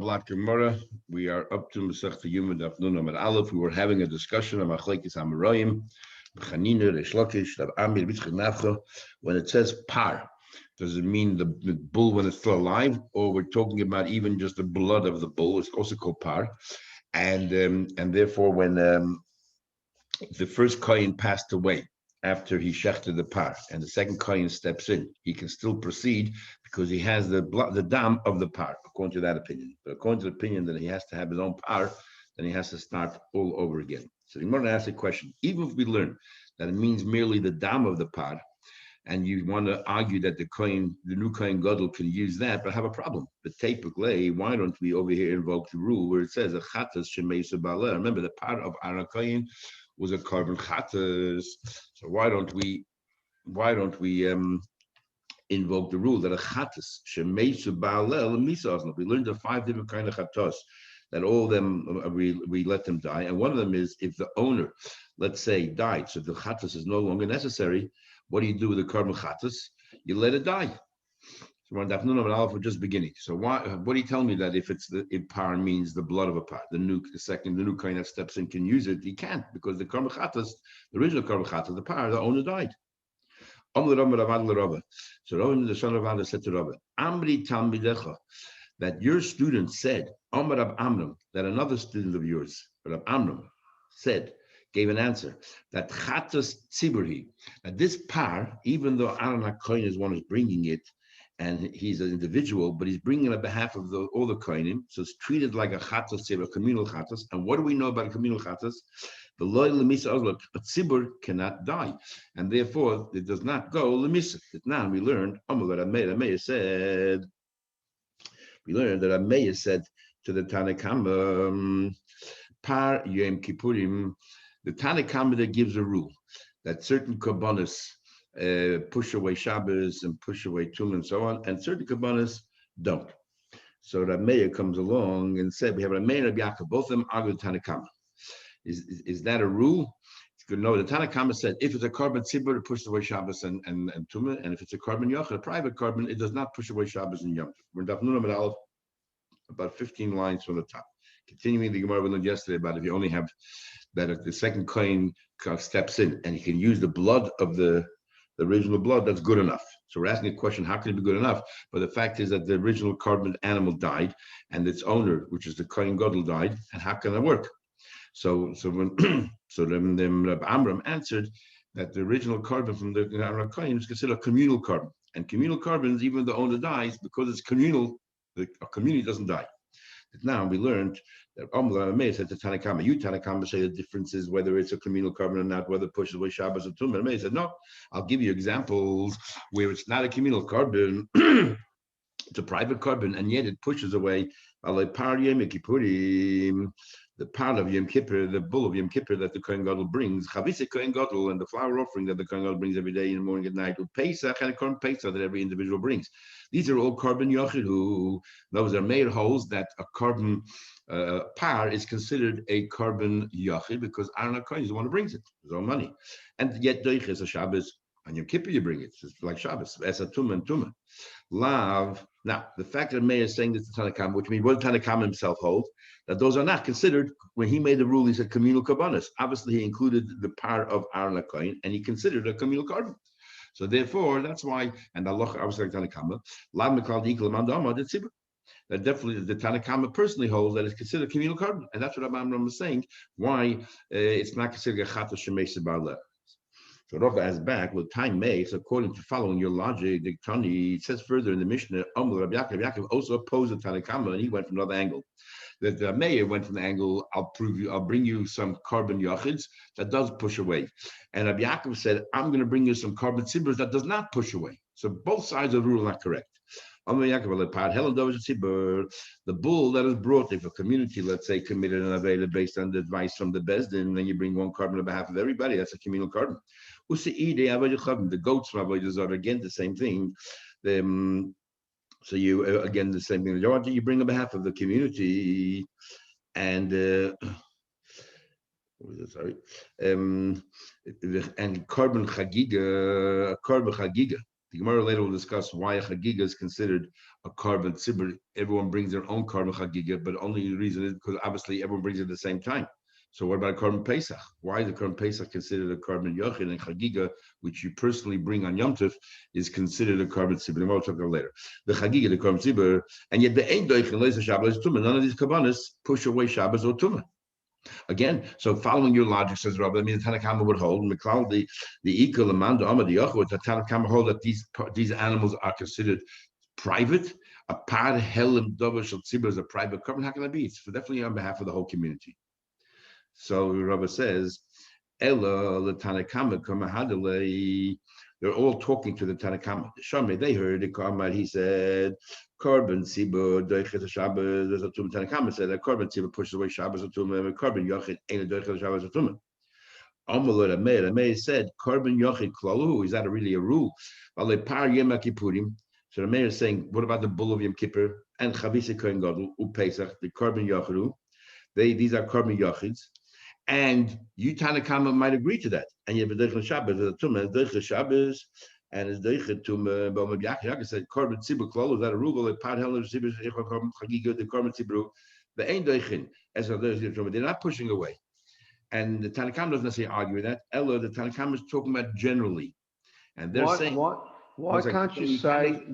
Black Gemara. We are up to Masechta Yoma Daf Nun Aleph. We were having a discussion of Machlekes Amoraim, Chanina, Reish Lakish, Rav Amir, Yitzchak Nafcha. When it says par, does it mean the bull when it's still alive, or we're talking about even just the blood of the bull? It's also called par, and therefore when the first kohen passed away after he shechted the par, and the second kohen steps in, he can still proceed because he has the blood, the dam of the par, according to that opinion. But according to the opinion that he has to have his own par, then he has to start all over again. So the Gemara asks a question: even if we learn that it means merely the dam of the par, and you want to argue that the kohen, the new kohen gadol, can use that, but have a problem. But typically, why don't we over here invoke the rule where it says a chatas shemeisa ba'aleh? Remember, the part of Aaron kohen was a carbon chatas. So why don't we invoke the rule that a chatas shemeisa ba'aleh misasna? We learned the 5 different kind of chatas that all of them we let them die, and one of them is if the owner, let's say, died, so the chatas is no longer necessary. What do you do with the carbon chatas? You let it die. So we're just beginning. So what do you tell me that if par means the blood of a par, the new kohen that steps in can use it? He can't, because the carbon chatas, the original carbon chatas, the par, the owner died. So Rava, the son of Ada, said to Rava, Amri talmidecha, that your student said, Amar Rab Amram, that another student of yours, Rab Amram, said, gave an answer that chatas tziburi, that this par, even though Aaron HaKohen is one who's bringing it, and he's an individual, but he's bringing it on behalf of all the kohenim, so it's treated like a chatas tzibur, a communal chatas. And what do we know about a communal chatas? The loyal lemisa ozlok, a tzibur cannot die, and therefore it does not go lemisa. Now we learned, Ameya said to the Tanakh, par Yom Kippurim. The Tanakh that gives a rule that certain kabbalas push away Shabbos and push away Tum and so on, and certain kabbalas don't. So Rav Meir comes along and said, we have Rav Meir and Rav Yaakov, both of them argue the Tanakh. Is that a rule? It's good. No, the Tanakh said if it's a carbon tzibur, it pushes away Shabbos and Tum, and if it's a carbon yochel, a private carbon, it does not push away Shabbos and Yom Tov. We're in Daf Nun Amud Aleph, about 15 lines from the top. Continuing the Gemara we learned yesterday about if you only have that if the second kohen steps in and he can use the blood of the original blood, that's good enough. So we're asking a question, how can it be good enough? But the fact is that the original carbon animal died and its owner, which is the kohen gadol, died, and how can that work? So then Rabbi Amram answered that the original carbon from the Aaron kohen is considered a communal carbon. And communal carbons, even the owner dies, because it's communal, a community doesn't die. Now we learned that Amr said to Tanakh, you Tanakh say the difference is whether it's a communal carbon or not, whether it pushes away Shabbos or Tum. And Meir said, no, I'll give you examples where it's not a communal carbon, it's a private carbon, and yet it pushes away the part of Yom Kippur, the bull of Yom Kippur that the Kohen Gadol brings, Chavisa Kohen Gadol, and the flour offering that the Kohen Gadol brings every day in the morning and night, with Pesach and a Korban Pesach that every individual brings. These are all carbon yochidu. Those are made holes that a carbon par is considered a carbon yochid because Aaron HaKohen is the one who brings it, his own money. And yet doich is a Shabbos, on Yom Kippur you bring it. It's like Shabbos, Esa Tumah and Tumah. Lav. Now, the fact that Meir is saying this to Tanakh, which means what Tanakh himself holds, that those are not considered, when he made the rule, he said communal kabbalas. Obviously, he included the par of Aaron HaKohen, and he considered a communal carbon. So therefore, that's why, and Allah obviously Tanakh, that definitely the Tanakh personally holds that it's considered communal carbon, and that's what Amram was saying. Why it's not considered a chatas shemeisa ba'aleh. So Rava asks back, well, time makes, according to following your logic, the Tani, it says further in the Mishnah, Rabbi Yaakov also opposed the Tanakh, and he went from another angle. The Meir went from the angle, I'll bring you some carbon yachids that does push away. And Rabbi Yaakov said, I'm going to bring you some carbon tziburs that does not push away. So both sides of the rule are not correct. The bull that is brought, if a community, let's say, committed an avela based on the advice from the Bezdin, then you bring one carbon on behalf of everybody, that's a communal carbon. The goats from avodas are again the same thing. So you again the same thing. You bring on behalf of the community, and and carbon chagiga. The Gemara later will discuss why a chagiga is considered a korban tzibur. Everyone brings their own korban chagiga, but only the reason is because obviously everyone brings it at the same time. So what about korban pesach? Why is the korban pesach considered a korban yochid, and chagiga, which you personally bring on Yom Tov, is considered a korban tzibur? We'll talk about later. The chagiga, the korban tzibur, and yet the ein doich and leisa Shabbos tumah. None of these kabbanas push away Shabbos or tumah. Again, so following your logic, says Rabbi, I mean the Tanakhama would hold the equal amount of the Yachud, the Tanakhama hold that these animals are considered private. A par helim dover shel tzibur is a private korban. How can that be? It's definitely on behalf of the whole community. So Rabbi says, Ella the Tanakhama kamahadalei. They're all talking to the Tanakhama. Shame, they heard the Karmad. He said, Korban Tzibur doichet Shabbos. There's a tumah. Tanakhama said that Korban Tzibur pushes away Shabbos or tumah. Korban Yochid ain't a doichet Shabbos or tumah. Amalot Amei said Korban Yochid klalu. Is that really a rule? Vale par Yom Kippurim. So the mayor is saying, what about the bull of Yom Kippur and Chavisa Kohen Gadol Pesach, the Korban Yochidu? These are Korban Yochids. And you Tanakhama might agree to that. And you have a Deichel Shabbos, a Tumah, Deichel Shabbos, and it's Deichel Tumah, but maybe Yaakov said, Korban Tzibur Klal, is that a rule? The Pad Heller Tzibur, Chagiga, the Korban Tzibur, the Ein Deichin, as a Tumah, they're not pushing away. And the Tanakhama doesn't necessarily argue with that. Ella, the Tanakhama is talking about generally. And they're saying, why can't you say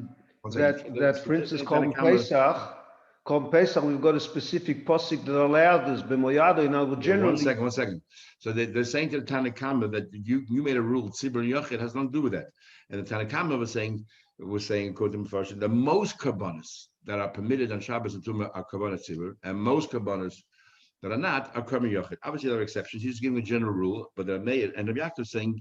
that for instance, Korban Pesach, we've got a specific posik that allowed this, b'moyado, you know, generally. One second. So they're saying to the Tanakhama that you made a rule, Tzibur and Yochid has nothing to do with that. And the Tanakhama was saying, according to Mepharshim, the most kabbanas that are permitted on Shabbos and Tumah are kabbanas Tzibur, and most kabbanas that are not are Korban Yochid. Obviously, there are exceptions. He's giving a general rule, but they're made, and Rabbi Yaakov is saying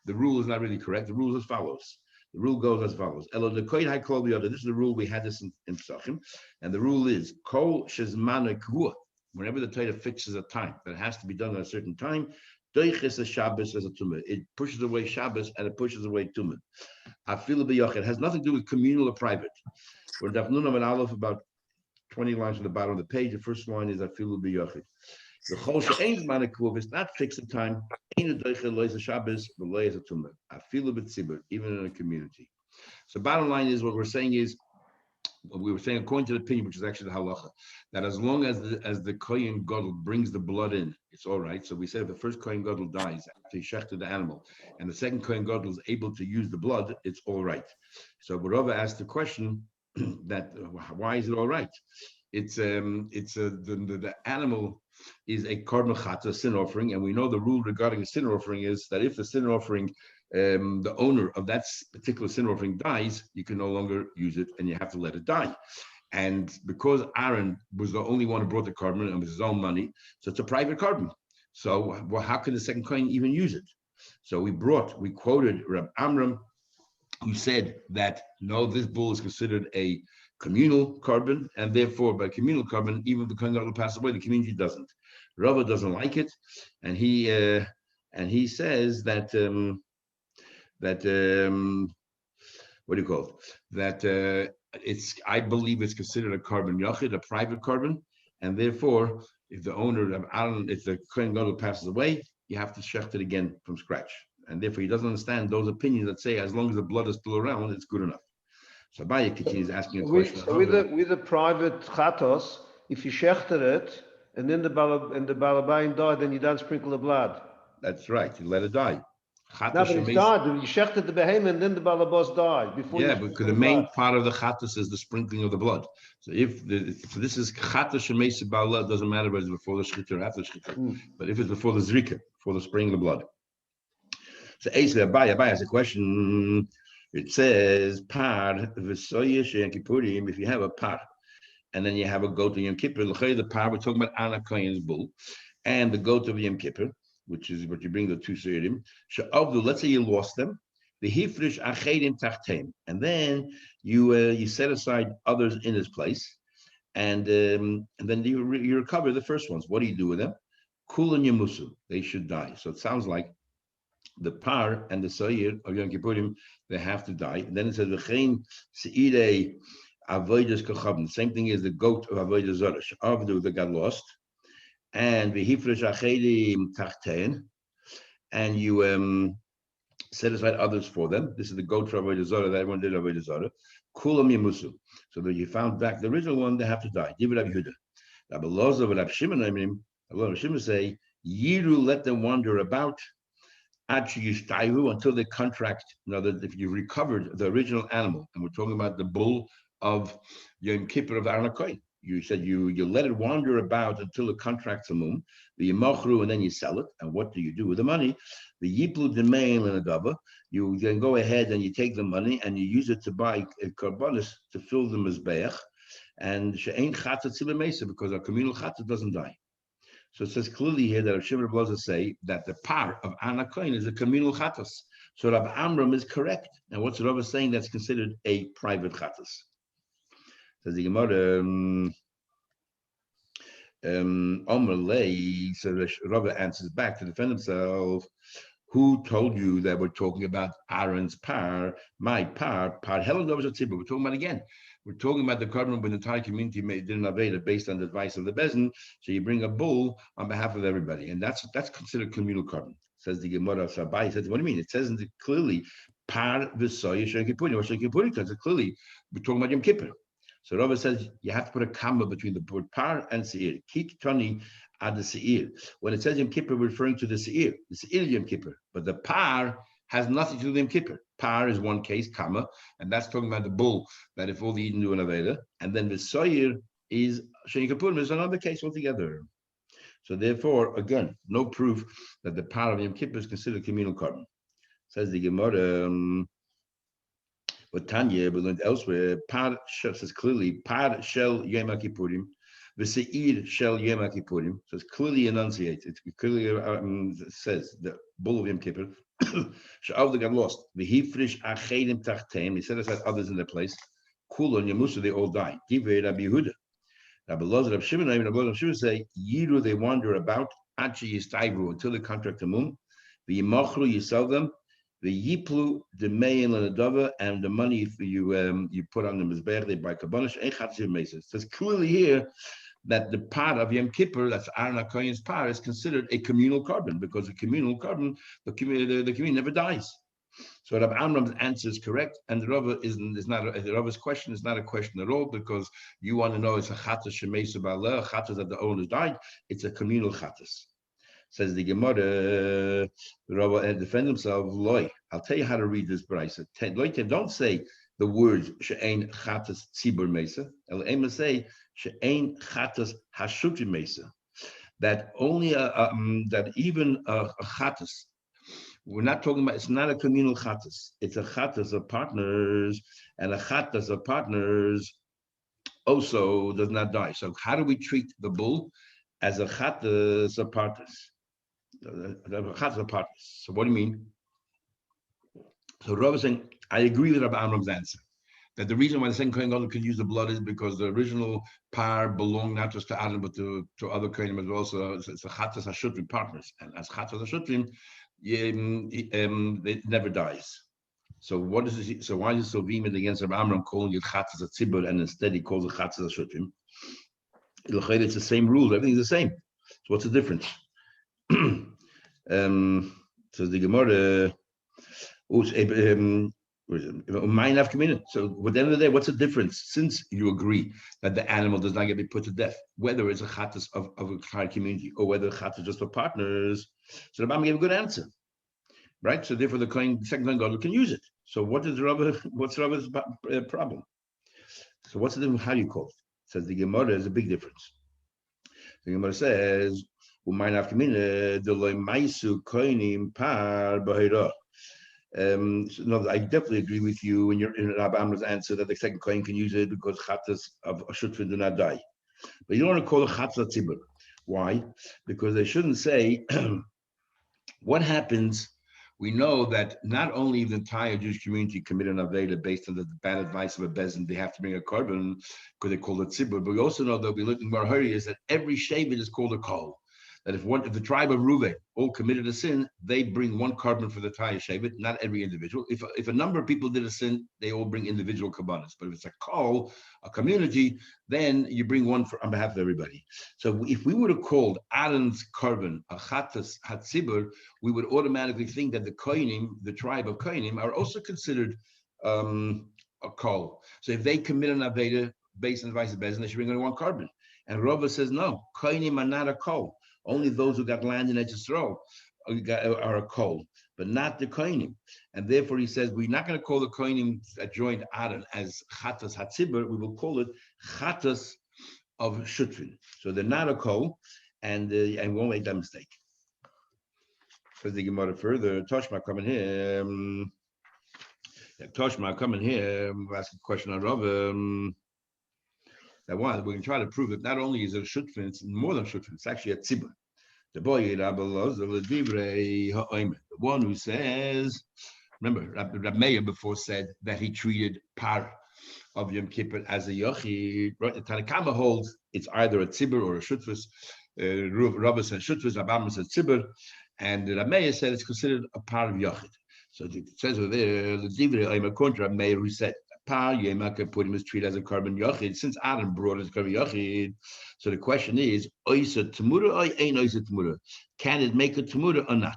the rule is not really correct. The rule is as follows. The rule goes as follows. This is the rule, we had this in Pesachim, and the rule is kol shezmana kvua. Whenever the Torah fixes a time that has to be done at a certain time, doiches a Shabbos as a tumah. It pushes away Shabbos and it pushes away tumah. Afilu b'yochid. It has nothing to do with communal or private. We're in Daf Nunam and Aleph, about 20 lines on the bottom of the page. The first line is Afilu b'yochid. The chol she'ein zmana kvua is not fixed a time. Even in a community. So bottom line is, what we're saying is, we were saying according to the opinion, which is actually the halacha, that as long as the Kohen Gadol brings the blood in, it's all right. So we said if the first Kohen Gadol dies after he shechted the animal, and the second Kohen Gadol is able to use the blood, it's all right. So Barova asked the question that why is it all right? The animal is a korban chata, sin offering, and we know the rule regarding a sin offering is that if the sin offering, the owner of that particular sin offering dies, you can no longer use it, and you have to let it die. And because Aaron was the only one who brought the korban and with his own money, so it's a private korban. So how can the second kohen even use it? So we quoted Reb Amram, who said that no, this bull is considered a communal korban, and therefore by communal korban, even if the kohen gadol passes away, the community doesn't. Rava doesn't like it, and he says that what do you call it? That I believe it's considered a korban yachid, a private korban, and therefore if the owner of Aaron, if the kohen gadol passes away, you have to shecht it again from scratch, and therefore he doesn't understand those opinions that say as long as the blood is still around, it's good enough. So Abaye continues asking a question. So with the private chatos, if you shechter it and then the balabayin died, then you don't sprinkle the blood. That's right. You let it die. No, but it's died. You shechted the behemoth and then the balabas died. Because the main part of the chatos is the sprinkling of the blood. So if this is chatos shemeis bala, it doesn't matter whether it's before the shchita or after the shchita. But if it's before the zrika, before the spraying of the blood. So Abaye has a question. It says par v'soyesh Yom Kippurim. If you have a par, and then you have a goat of Yom Kippur, the par we're talking about Ana Kohen's bull, and the goat of Yom Kippur, which is what you bring the two seirim. Let's say you lost them. The hifrish achedim tachteim, and then you set aside others in his place, and then you recover the first ones. What do you do with them? Kulan yamusu, they should die. So it sounds like the par and the sayir of Yom Kippurim, they have to die. And then it says v'chein seirei avodas kachavim. The same thing is the goat of avodas zarash. Avdu that got lost, and v'hifresh achedim tachtein, and you set aside others for them. This is the goat for Avodah Zarah that everyone did Avodah Zarah. Kulam Yemusu. So that you found back the original one, they have to die. Give it Rabbi Yehuda. Rabbi Loza and Rabbi Shimon say, Yiru, let them wander about until they contract. If you recovered the original animal, and we're talking about the bull of Yom Kippur of Aaron HaKohen. You said you let it wander about until the contract's a mum, the yimachru, and then you sell it. And what do you do with the money? The yiplu demain and adava. You then go ahead and you take the money and you use it to buy karbonis to fill the mizbeach, and she'ain chatat mesa, because a communal chatat doesn't die. So it says clearly here that Rav Shimon Blaza say that the par of Aaron HaKohen is a communal chatas. So Rav Amram is correct. And what's Rav saying that's considered a private chatas? Says the Gemara, Omerlei, so Rav answers back to defend himself. Who told you that we're talking about Aaron's par, my par Helen We're talking about again. We're talking about the carbon when the entire community did an aveda based on the advice of the bezin. So you bring a bull on behalf of everybody, and that's considered communal carbon. Says the Gemara Sabai. Says, what do you mean? It says clearly par v'soy Shem Kippurim. What Shem Kippurim says clearly we're talking about Yom Kippur. So Rava says you have to put a comma between the word par and seir. Kik tani ad the seir. When it says Yom Kippur, we're referring to the seir Yom Kippur, but the par has nothing to do with Yom Kippur. Par is one case, comma, and that's talking about the bull that if all the Eden do an aveda, and then the soyer is Shem Kippurim is another case altogether. So therefore, again, no proof that the par of Yom Kippur is considered communal carbon. Says the Gemara. But Tanya, we learned elsewhere, par says clearly, par shel Yoma Kippurim, v'seir shel Yoma Kippurim. So it's clearly enunciated. It clearly says the bull of Yom Kippur. Sha'avda got lost. V'hifrish achedim tachteim. He set aside others in their place. Kulon Yamusa, they all die. Give Rabbi Yehuda. Rabbi Loza, Rabbi Shimon, Rabbi Shimon say, Yiru, they wander about, Achi Yistayvru, until they contract a mum. V'yimachru, you sell them. The yiplu, the mayin and the dava, and the money you put on the mizbeach, they buy kabbalah. It says clearly here that the part of Yom Kippur, that's Aaron HaKohen's part, is considered a communal carbon, because a communal carbon, the community never dies. So Rabbi Amram's answer is correct, and the Rava's question is not a question at all, because you want to know it's a chatas shemesa ba'aleh, chatas that the owners died. It's a communal chatas. Says the Gemara, Rabbi defend himself. Loy, I'll tell you how to read this brayso. Don't say the words she'ein chatas tzibur mesa. El say she'ein chatas hashutri mesa. That only that even a chatas. We're not talking about. It's not a communal chatas. It's a chatas of partners, and a chatas of partners also does not die. So how do we treat the bull? As a chatas of partners. So what do you mean? So Rav is saying, I agree with Rabbi Amram's answer, that the reason why the second Kohen Gadol could use the blood is because the original par belonged not just to Adam but to other Kohenim as well. So it's a chatas hashutrim partners, and as chatas hashutrim, it never dies. So what is it? So why is it so vehement against Rabbi Amram calling it chatas tzibur, and instead he calls it chatas hashutrim? It's the same rule. Everything's the same. So what's the difference? Says the Gemara. So at the end of the day, what's the difference? Since you agree that the animal does not get to be put to death, whether it's a chatas of a entire community or whether chatas just for partners, so the Rambam gave a good answer, right? So therefore, the second Kohen Gadol can use it. So what's Rabba's problem? So what's the difference? How do you call it? Says the Gemara, there's a big difference. The Gemara says, no, I definitely agree with you in Rabbi Amram's answer that the second Kohen can use it because chatas of shutfin do not die. But you don't want to call it chatas tzibur. Why? Because they shouldn't say what happens. We know that not only the entire Jewish community committed an aveda based on the bad advice of a bezin, they have to bring a carbon because they call it tzibur. But we also know that we look in Marhari is that every shevet is called a kol. that if the tribe of Reuven all committed a sin, they bring one carbon for the Taya Shevet, not every individual. If a number of people did a sin, they all bring individual kabbanas. But if it's a call, a community, then you bring one on behalf of everybody. So if we would have called Aaron's carbon a Chatas Hatzibur, we would automatically think that the Kohanim, the tribe of Kohanim, are also considered a call. So if they commit an Aveda based on the vice bezin, they should bring only one carbon. And Rava says, no, Kohanim are not a call. Only those who got land in Etzisrael are a kol, but not the Kohanim. And therefore, he says, we're not going to call the Kohanim that joined Aaron as Chatas Hatzibur. We will call it Chatas of Shutfin. So they're not a kol, and won't make that mistake. Says the Gemara further, Toshma coming here. Toshma coming here. Ask a question on Rav. That one, we can try to prove it. Not only is it a Shutfin, it's more than Shutfin. It's actually a Tzibur. The one who says, remember, Rab Meir before said that he treated Par of Yom Kippur as a Yochid. Right? The Tanakama holds it's either a Tzibur or a Shutfus. Rabbi said Shutfus, Rabbi said Tzibur, and Rab Meir said it's considered a Par of Yochid. So it says over there, the Divrei Omer contra Rab Meir, who said Par Yoma Kippurim is treated as a carbon Yochid. Since Adam brought it as carbon Yochid, so the question is, Oisa Tamura or Ein Oisa Tamura? Can it make a Tamura or not?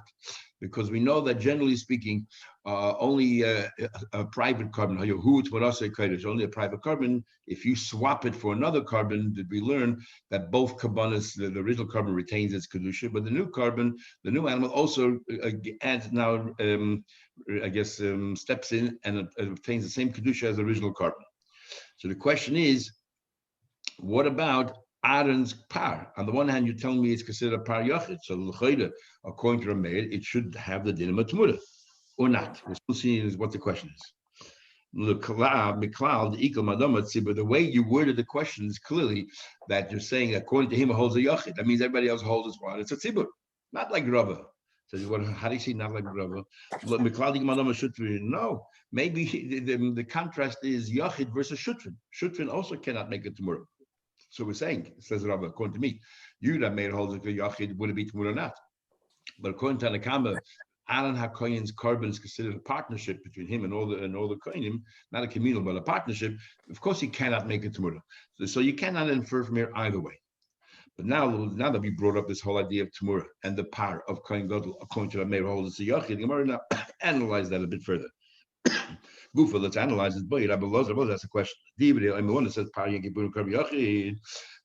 Because we know that generally speaking, only a private carbon, only a private carbon. If you swap it for another carbon, did we learn that both carbonas, the original carbon retains its kedusha, but the new carbon, the new animal also adds now, steps in and obtains the same kedusha as the original carbon. So the question is, what about Aaron's par? On the one hand, you're telling me it's considered a par yachid. So l'chayda, according to Rameir, it should have the din of Tmura, or not. We're still seeing what the question is. The way you worded the question is clearly that you're saying, according to him, it holds a yachid. That means everybody else holds as well. It's a tzibur, not like Rava. So how do you see not like Rava? No, maybe the contrast is yachid versus shutfin. Shutfin also cannot make a Tmura. So we're saying, says Rabbi, according to me, you that made holds like a yachid, would it be Tmura or not? But according to Anakama, Aaron HaKohen's carbon is considered a partnership between him and all the Kohenim, not a communal, but a partnership. Of course, he cannot make a Tmura. So you cannot infer from here either way. But now that we brought up this whole idea of Tmura and the par of Kohen Gadol, according to Rabbi holds as a yachid, the Gemara now analyze that a bit further. Gufa, let's analyze it. Boy, Rabbi Lozer, that's a question. The one that says Par Yom Kippur Karbi Yachid,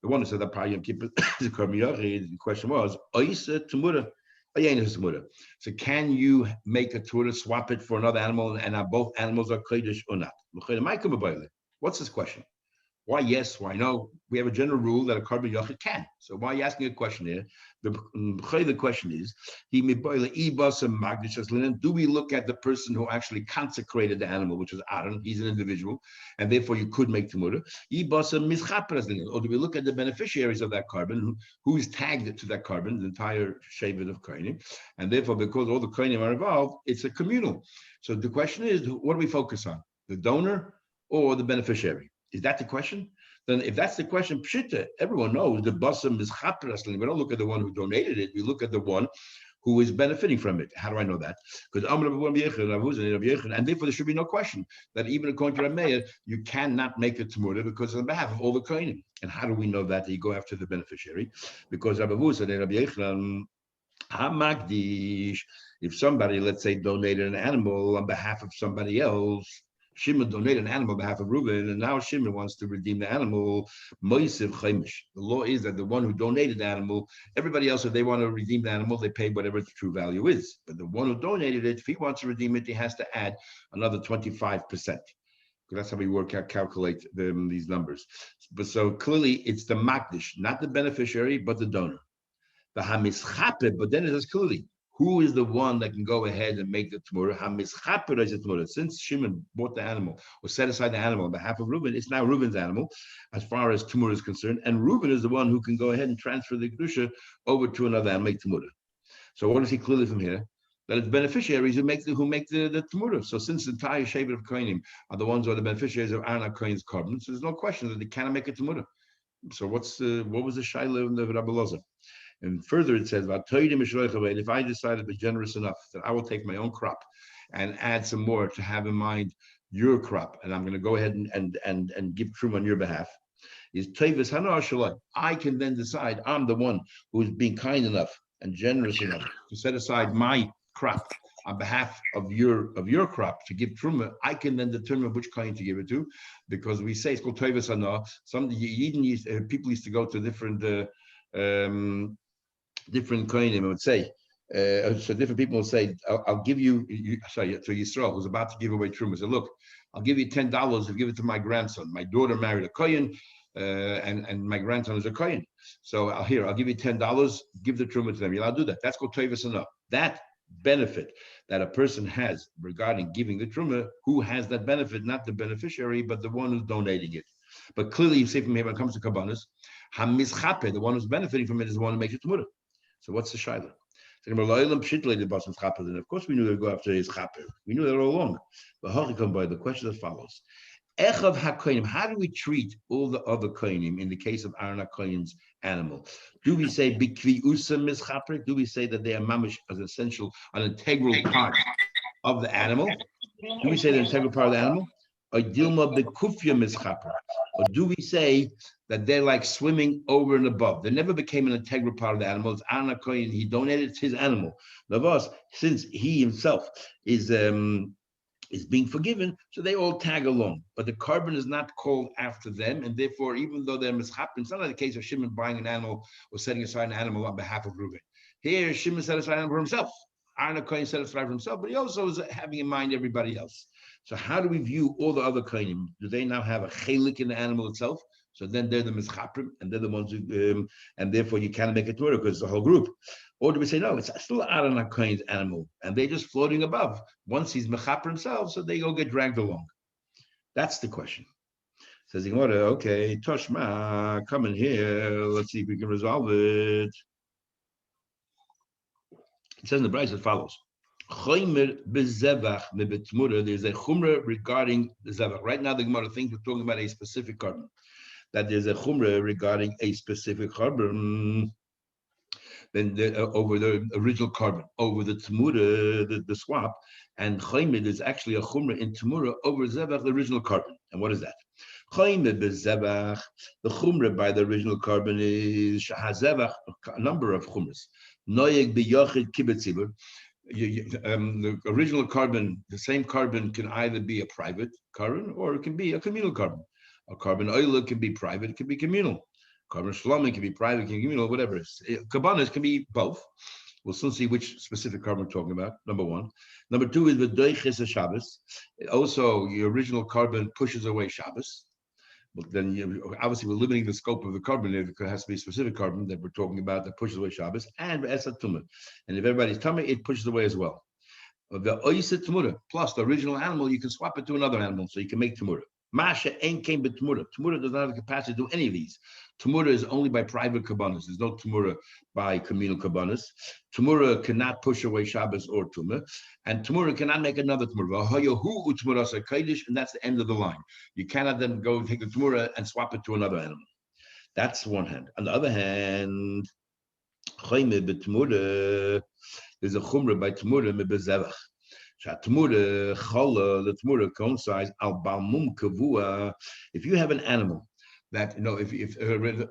the one that said that Par Yom Kippur is a Karbi Yachid. The question was, Oisa Tamura, Ayena Tamura. So can you make a Tamura, swap it for another animal, and both animals are Kodesh or not? What's this question? Why yes, why no? We have a general rule that a carbon yachid can. So why are you asking a question here? The question is, do we look at the person who actually consecrated the animal, which was Aaron? He's an individual, and therefore you could make Tamura. Or do we look at the beneficiaries of that carbon, who is tagged to that carbon, the entire Shevet of Kohanim, and therefore because all the Kohanim are involved, it's a communal. So the question is, what do we focus on? The donor or the beneficiary? Is that the question? Then if that's the question, pshita, everyone knows the basam is chaprasli. We don't look at the one who donated it. We look at the one who is benefiting from it. How do I know that? Because and therefore there should be no question that even according to Rameir, you cannot make a Tamura because on behalf of all the Kohanim. And how do we know that? You go after the beneficiary. Because if somebody, let's say, donated an animal on behalf of somebody else, Shimon donated an animal on behalf of Reuben, and now Shimon wants to redeem the animal. Moisiv Chaimish. The law is that the one who donated the animal, everybody else, if they want to redeem the animal, they pay whatever the true value is. But the one who donated it, if he wants to redeem it, he has to add another 25%. Because that's how we calculate these numbers. But so clearly, it's the makdish, not the beneficiary, but the donor. The hamischape, but then it says clearly, who is the one that can go ahead and make the Tamura? Since Shimon bought the animal or set aside the animal on behalf of Reuben, it's now Reuben's animal as far as Tamura is concerned. And Reuben is the one who can go ahead and transfer the Kedusha over to another and make Tamura. So what does he clearly from here? That it's beneficiaries who make the Tamura. So since the entire Shevet of Kohanim are the ones who are the beneficiaries of Aaron Kohen's carbon, so there's no question that they cannot make a Tamura. So what was the Shaila of the Rabbi Lozer? And further it says, if I decide to be generous enough that I will take my own crop and add some more to have in mind your crop, and I'm going to go ahead and give truma on your behalf, is Tevis Hana Shalai. I can then decide I'm the one who's being kind enough and generous enough to set aside my crop on behalf of your crop to give truma. I can then determine which kind to give it to, because we say it's called Tevis Hana. Some people used to go to different kohenim. I would say. So different people will say, I'll give you, sorry, to Yisrael, who's about to give away truma. So look, I'll give you $10 to give it to my grandson. My daughter married a kohen, and my grandson is a kohen. So I'll give you $10, give the truma to them. I'll do that. That's called tevis enough. That benefit that a person has regarding giving the truma, who has that benefit? Not the beneficiary, but the one who's donating it. But clearly, you see from here when it comes to kabbanis, hamizchape, the one who's benefiting from it is the one who makes it tmura. So what's the shaila? And of course, we knew they would go after his chaper. We knew that all along. But the question that follows: Echav hakoinim. How do we treat all the other koinim in the case of Aaron HaKohen's animal? Do we say bikvi usa mischaper? Do we say that they are mamish as essential, an integral part of the animal? Do we say they're an integral part of the animal? Or dilma bekufya mischaper? Or do we say that they're like swimming over and above? They never became an integral part of the animal. It's Aaron HaKohen. He donated his animal. Navas, since he himself is being forgiven, so they all tag along. But the carbon is not called after them, and therefore, even though they're mischaper, it's not like the case of Shimon buying an animal or setting aside an animal on behalf of Reuben. Here, Shimon set aside an animal for himself. Aaron HaKohen set aside for himself, but he also is having in mind everybody else. So how do we view all the other kohenim? Do they now have a chelik in the animal itself? So then they're the mischaprim, and they're the ones who, and therefore you can't make it Torah because it's the whole group. Or do we say, no, it's still Aaron HaKohen's animal, and they're just floating above. Once he's mechaper himself, so they go get dragged along. That's the question. Says the Gemara, okay, Toshma, come in here. Let's see if we can resolve it. It says in the Braisa as follows. There's a chumrah regarding the zevach. Right now, the Gemara thinks we're talking about a specific carbon. That there's a chumrah regarding a specific carbon. Then over the original carbon, over the tmura, the swap, and chaymed is actually a chumrah in tmura over zevach, the original carbon. And what is that? Chaymed bezevach, the chumrah by the original carbon is shahazevach, a number of chumras. Noyeg b'yochid kibetzibur. The original carbon, the same carbon can either be a private carbon or it can be a communal carbon. A carbon oil can be private, it can be communal. Carbon shlomim can be private, can be communal, whatever it is. Kabbanas can be both. We'll soon see which specific carbon we're talking about, number one. Number two is the doiches Shabbos. Also, the original carbon pushes away Shabbos. But then obviously we're limiting the scope of the carbon. It has to be a specific carbon that we're talking about that pushes away Shabbos, and Esat Tumah. And if everybody's tumah, it pushes away as well. The Oiset Tumura, plus the original animal, you can swap it to another animal, so you can make Tumura. Masha ain't came but Tumura. Tumura does not have the capacity to do any of these. Tumura is only by private kabbanas. There's no Tumura by communal kabbanas. Tumura cannot push away Shabbos or Tumah, and Tumura cannot make another Tumura. And that's the end of the line. You cannot then go take the Tumura and swap it to another animal. That's one hand. On the other hand, there's a chumrah by Tumura mebezevach. The Tumura coincides al balmum kavua. If you have an animal that, if it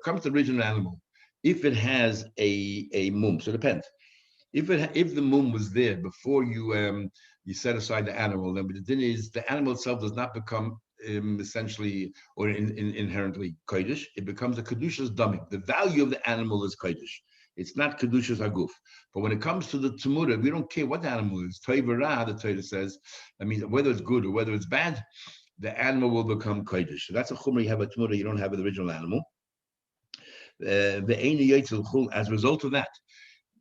comes to the original animal, if it has a mum, so it depends. If the mum was there before you set aside the animal, then the thing is the animal itself does not become essentially or inherently kodesh. It becomes a kedushas dummy. The value of the animal is kodesh. It's not kedushas haguf. But when it comes to the tumura, we don't care what the animal is. Toivara, the Torah says, I mean, whether it's good or whether it's bad, the animal will become kodesh. So that's a chumrah. You have a tumura, you don't have the original animal. As a result of that,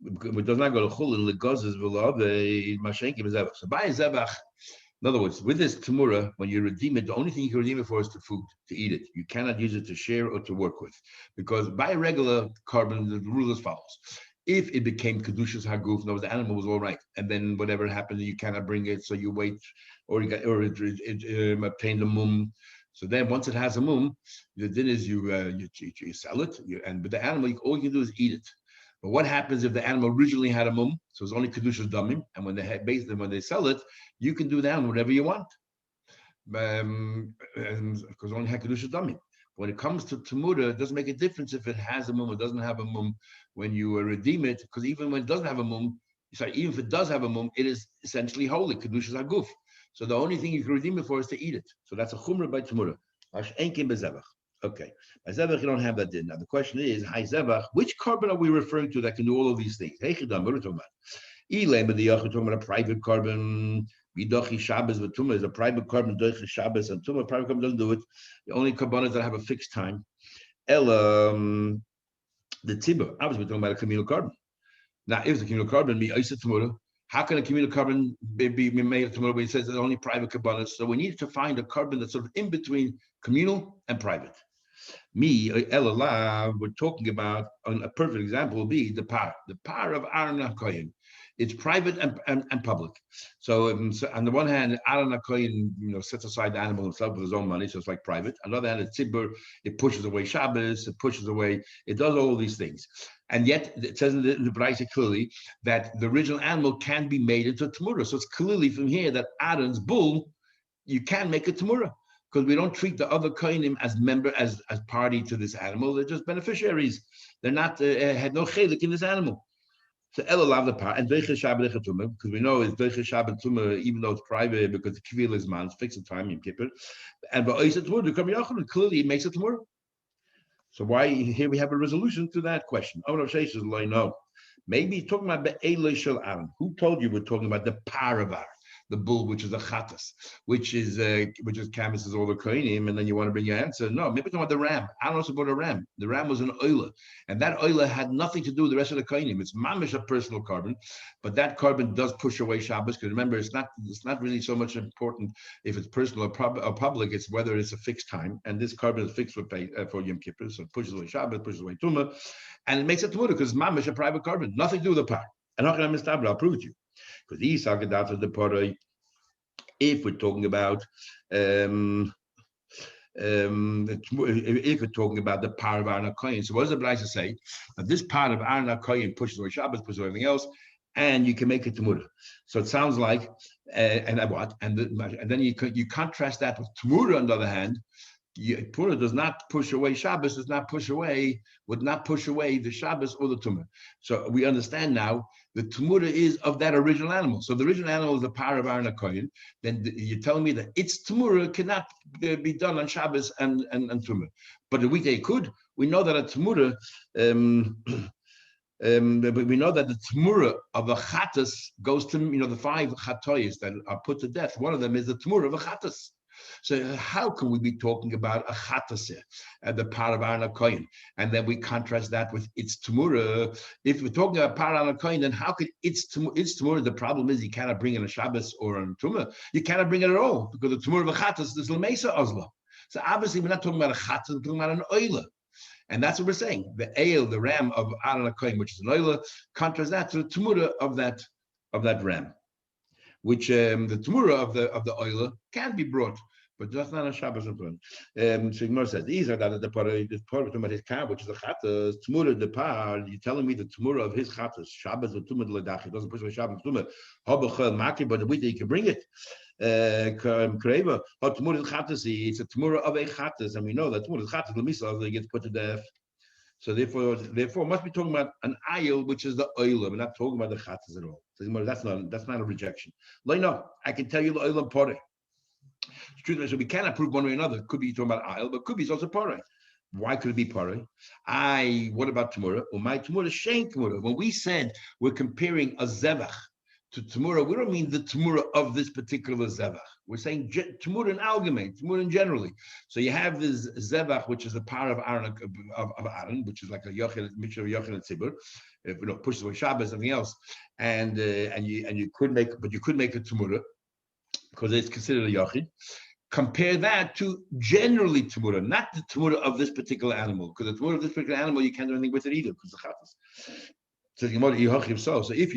it does not go to chul and legozes v'lo the mashenkim zevach. So by zevach, in other words, with this tumura, when you redeem it, the only thing you can redeem it for is to food, to eat it. You cannot use it to share or to work with, because by regular carbon, the rule is as follows: if it became kedushas haguf, in other words, the animal was all right, and then whatever happened, you cannot bring it, so you wait, or it obtained a mum. So then, once it has a mum, the din is you sell it, but the animal, all you can do is eat it. But what happens if the animal originally had a mum? So it's only kedushas damim, and when they sell it, you can do that whatever you want, because only had kedushas damim. When it comes to Tamura, it doesn't make a difference if it has a mum or doesn't have a mum when you redeem it, because even when it doesn't have a mum, even if it does have a mum, it is essentially holy. Kedushas aguf. So the only thing you can redeem it for is to eat it. So that's a chumrah by Tamura. Okay. By Zebach, you don't have that din. Now the question is, Hi Zebach, which carbon are we referring to that can do all of these things? Hey Chidam, what are we talking about? We're talking about a private carbon. Vidochi Shabbos with Tumah is a private carbon, Dochi Shabbos, and Tumah, private carbon doesn't do it. The only carbonas that have a fixed time. The Tibur, obviously we're talking about a communal carbon. Now, if it's a communal carbon, how can a communal carbon be made of tomorrow when it says it's only private carbonas? So we need to find a carbon that's sort of in between communal and private. We're talking about, a perfect example will be the par of Aaron HaKohen. It's private and public. So on the one hand, Aaron HaKohen, sets aside the animal himself with his own money, so it's like private. On the other hand, it's tzibur, it pushes away Shabbos, it does all these things. And yet, it says in the Braisa clearly that the original animal can be made into a tamura. So it's clearly from here that Aaron's bull, you can make a tamura, because we don't treat the other kohanim as party to this animal. They're just beneficiaries. They're not had no chelik in this animal. So Ela the part and Deiche Shabbat Tumah, because we know it's Deiche Shabbat Tumah, even though it's private, because the Kvil is man, it's fixed time in Kippur. And Ba'isa Tumah, the Kam Yachon, clearly it makes it Tumah. So why here we have a resolution to that question? Oh, no, says no. Maybe talking about Be'eloi Shel Aaron. Who told you we're talking about the Paravar? The bull, which is a chatas, which is canvases all the kohenim, and then you want to bring your answer. No, maybe talking about the ram. I don't know about a ram. The ram was an oila, and that oila had nothing to do with the rest of the kohenim. It's mamish a personal carbon, but that carbon does push away Shabbos. Because remember, it's not really so much important if it's personal or public. It's whether it's a fixed time, and this carbon is fixed for Yom Kippur, so it pushes away Shabbos, pushes away Tumah, and it makes it Tumah because it's mamish a private carbon, nothing to do with the par. And how can I mistabra? I'll prove it to you. Because if we're talking about the power of Aaron HaKohen, so what does the Braisa say? That this part of Aaron HaKohen pushes away Shabbos, pushes away everything else, and you can make it Tamura. So it sounds like, and then you contrast that with Tamura on the other hand. Tamura does not push away Shabbos, would not push away the Shabbos or the Tumah. So we understand now the Tamura is of that original animal. So the original animal is the power of Aaron HaKohen. Then you're telling me that its Tamura cannot be done on Shabbos and Tumah. But the weekday could. We know that a Tamura, but we know that the Tamura of a Chattas goes to, the 5 Chatoyas that are put to death. One of them is the Tamura of a Chattas. So how can we be talking about a chattas, the part of Aaron HaKohen, and then we contrast that with its tamura? If we're talking about part of Aaron HaKohen, then how could its tamura? The problem is you cannot bring in a Shabbos or a Tumah. You cannot bring it at all because the tamura of a chattas is l'meisa ozla. So obviously we're not talking about a chattas, we're talking about an oila. And that's what we're saying. The the ram of Aaron HaKohen, which is an oila, contrast that to the tamura of that ram, which the tamura of the oila can be brought, but that's not a Shabbos and Purim. So Gemara says these are that the part talking about his car, which is a chattas, tamura the par. You're telling me the tamura of his chattas, Shabbos or Tumah l'dach. It doesn't push away Shabbos Tumah. Habachel maki, but the week that you can bring it. Kreva, tamura chattas. It's a tamura of a chattas, and we know that tamura chattas l'misal they get put to death. So therefore, must be talking about an ayil, which is the oilam. We're not talking about the chattas at all. So that's not a rejection. No, I can tell you the oilam pore. It's true that so we cannot prove one way or another. It could be talking about ayil, but could be also pore. Why could it be pore? What about tamura? Well, my tamura shein tamura. When we said we're comparing a zevach to tamura, we don't mean the tamura of this particular zevach. We're saying tamura in algemeen, tamura in generally. So you have this zevach, which is the power of Aaron, which is like a yochel, mixture of yochel and tzibur. If pushes away Shabbos, something else, and you could make a tamura because it's considered a yochid. Compare that to generally tamura, not the tamura of this particular animal, because the tamura of this particular animal you can't do anything with it either because the chattas. So if you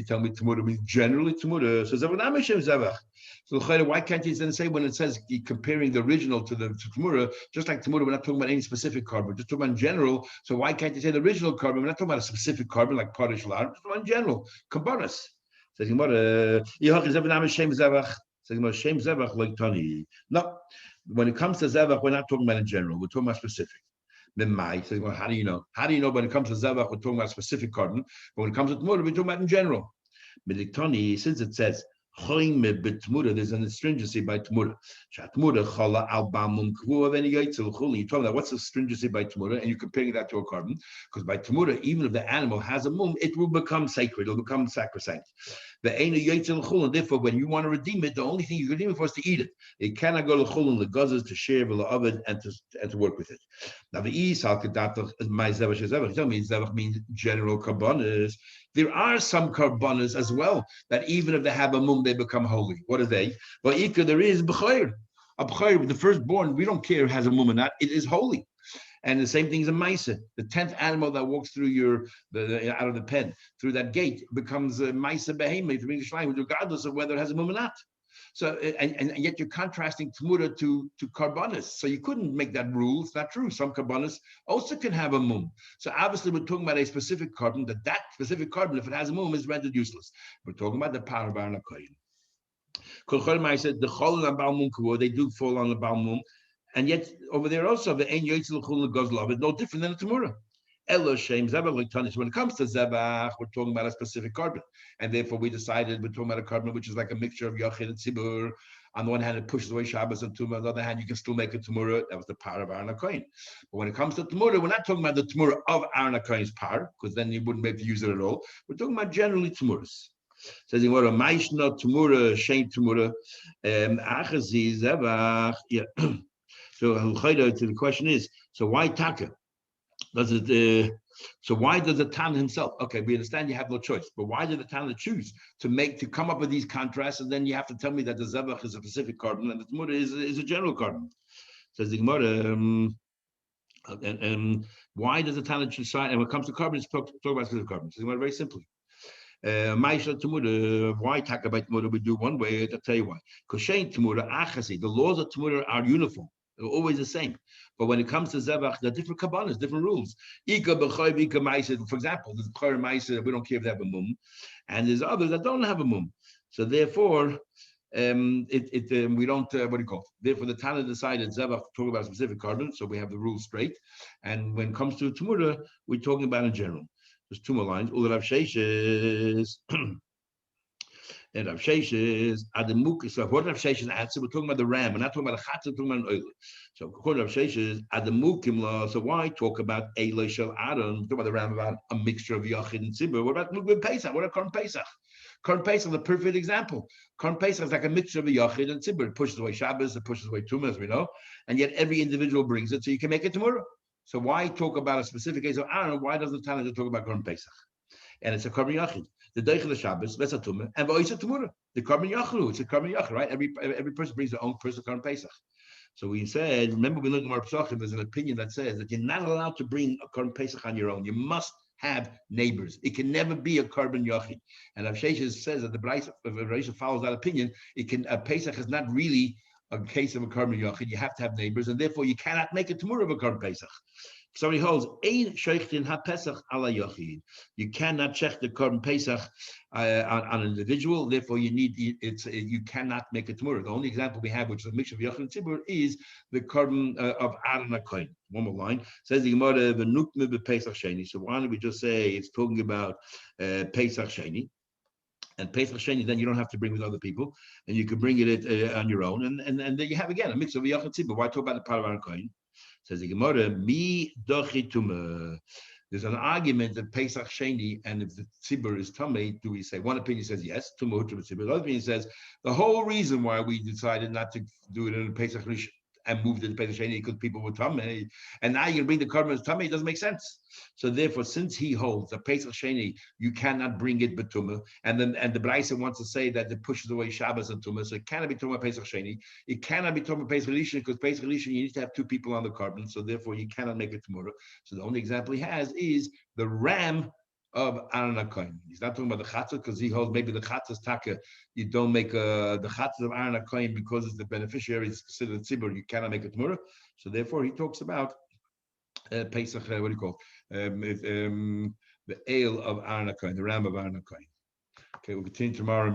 tell me Tamura means generally Tamura, so why can't you then say when it says comparing the original to the Tamura, just like Tamura, we're not talking about any specific carbon, just talking about general. So why can't you say the original carbon? We're not talking about a specific carbon like potash lar, just talking about general, carbonas. Says Gemara, Shem Zevach like Tani. No, when it comes to Zevach, we're not talking about in general, we're talking about specific. So, well, how do you know? How do you know when it comes to Zavach, we're talking about a specific carbon, but when it comes to Tmura, we're talking about in general. Since it says there's an astringency by Tmura. You're talking about what's the stringency by Tmura, and you're comparing that to a carbon. Because by Tmura, even if the animal has a mum, it will become sacred, it'll become sacrosanct. Therefore, when you want to redeem it, the only thing you can redeem it for is to eat it. It cannot go to chulun, the gazas, to share, and to work with it. Now, the zevach means general karbonas. There are some karbonas as well that even if they have a mum, they become holy. What are they? Well, there is b'chayr. A b'chayr, the firstborn, we don't care if it has a mum or not, it is holy. And the same thing is a maisa. The 10th animal that walks through out of the pen, through that gate, becomes a maisa behemoth, regardless of whether it has a mum or not. So, and yet you're contrasting Tmura to Karbonis. So you couldn't make that rule. It's not true. Some Karbonis also can have a mum. So obviously we're talking about a specific carbon, that specific carbon, if it has a mum, is rendered useless. We're talking about the power of Arna Koyin. The Chol and Baal Mum, they do fall on the Baal Mum. And yet over there also, the Ein Yotzil Chul Gozlov is no different than a Tmura. When it comes to Zebach, we're talking about a specific carbon. And therefore we decided we're talking about a carbon which is like a mixture of Yachid and Tzibur. On the one hand, it pushes away Shabbos and Tumah. On the other hand, you can still make a Tumura. That was the power of Aaron HaKohen. But when it comes to Tumura, we're not talking about the Tumura of Aaron HaKohen's power, because then you wouldn't be able to use it at all. We're talking about generally Tumuras. Says in what a Maishna Tumura, Shane Tumura, Achazi Zebach. Yeah. So the question is, so why Taka? Does it? So why does the Tana himself? Okay, we understand you have no choice, but why did the Tana choose to come up with these contrasts? And then you have to tell me that the Zevach is a specific carbon and the Tmura is a general carbon. Says the Gemara. And why does the Tana decide? And when it comes to carbon, talk about specific carbon. So very simply. Why talk about Tmura? We do one way. I'll tell you why. Because Tmura Achasi, the laws of Tmura are uniform. They're always the same. But when it comes to Zevach, there are different kabbalas, different rules. For example, there's B'chayr Maisa, we don't care if they have a mum, and there's others that don't have a mum. So therefore, we don't, what do you call it? Therefore, the Tana decided Zevach talk about a specific carbon, so we have the rules straight. And when it comes to Tumura, we're talking about in general. There's two more lines. Ulav Sheishes. And Rav Sheshes, Adamuk. So what Rav Sheshes answer? We're talking about the ram. We're not talking about a chatz. We're talking about an oil. So according to Rav Sheshes, Adamukim law. So why talk about Eloy Shel Aaron? Talk about the ram about a mixture of Yachid and Tzibur. What about Mukbin Pesach? What about Korban Pesach? Korban Pesach, the perfect example. Korban Pesach is like a mixture of Yachid and Tzibur. It pushes away Shabbos. It pushes away Tumah, as we know. And yet every individual brings it, so you can make it tomorrow. So why talk about a specific case of Aaron? Why doesn't Tana just talk about Korban Pesach? And it's a Korban Yachid. The Deich of the Shabbos, Vesatumah, and Va'isa Tumura. The Korban Yachlu, it's a Korban Yachid, right? Every person brings their own personal Korban Pesach. So we said, remember we looked at our Pesachim, there's an opinion that says that you're not allowed to bring a Korban Pesach on your own. You must have neighbors. It can never be a Korban Yachid. And Rav Sheshes says that the Rav follows that opinion. A Pesach is not really a case of a Korban Yachid. You have to have neighbors, and therefore you cannot make a Tumura of a Korban Pesach. Somebody holds ein sheichtin ha Pesach ala yachid. You cannot check the Korban Pesach on an individual. Therefore, you cannot make a Tumura. The only example we have, which is a mixture of Yachid and Tzibur, is the Korban of Aaron HaKohen. One more line says the Gemara v'nukme b'Pesach Sheni. So why don't we just say it's talking about Pesach Sheni? And Pesach Sheni, then you don't have to bring with other people, and you can bring it on your own. And then you have again a mix of Yachid and Tzibur. Why talk about the part of Aaron HaKohen? Says the Gemara, mi dochituma. There's an argument that Pesach Sheni, and if the tzibur is tamei, do we say? One opinion says yes, tumah tzibur. The other opinion says the whole reason why we decided not to do it in Pesach and moved it to Pesach Sheni because people were tamei, and now you bring the carbon as tamei, it doesn't make sense. So therefore, since he holds that Pesach Sheni, you cannot bring it betumah, and the Braisa wants to say that it pushes away Shabbos and tumah, so it cannot be tumah Pesach Sheni. It cannot be tumah Pesach Rishon because Pesach Rishon you need to have two people on the carbon, so therefore you cannot make it tomorrow. So the only example he has is the ram of Aaron HaKohen. He's not talking about the chatzah because he holds maybe the chatzah's taka. You don't make the chatzah of Aaron HaKohen because it's the beneficiary, it's considered tzibur. You cannot make a tmura. So therefore, he talks about Pesach. What do you call it? The ale of Aaron HaKohen, the ram of Aaron HaKohen. Okay, we'll continue tomorrow.